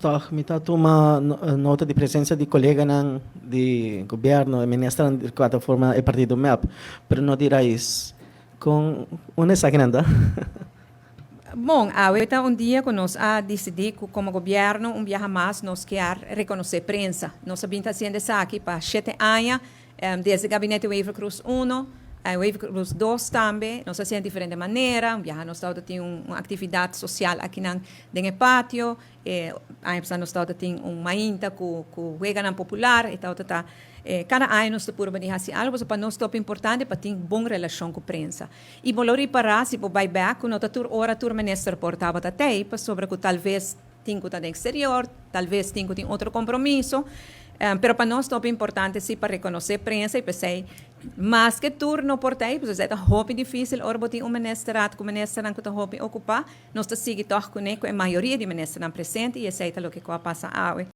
toch, me uma nota de presença de colega ng de gobyerno, ministra de quatro forma e partido MEP, pero não dirá isso. Com uma sa akin anda. Bom, ahorita un día que nos ha decidido como gobierno un viaje más nos quer reconocer prensa. Nós estamos fazendo isso aqui para 7 anos, desde o gabinete Wave Cruz 1, Wave Cruz 2 também. Nós fazemos de diferente maneira. Um viaje nós temos uma atividade social aqui no pátio. Nós temos uma ainda com o popular. Cada ano nós estamos fazendo algo para nós é importante para ter uma boa relação com a prensa. E valori para se vai back, nós temos ministro portava até sobre que talvez tenha que exterior, talvez tenha que outro compromisso. Pero para nós é importante sim para reconhecer a prensa e pensar mais que turno por aí, porque é muito difícil ora botar ministério que o ministério que está ocupar, nós estamos seguindo com a maioria de ministros presentes e esse é o que passa agora.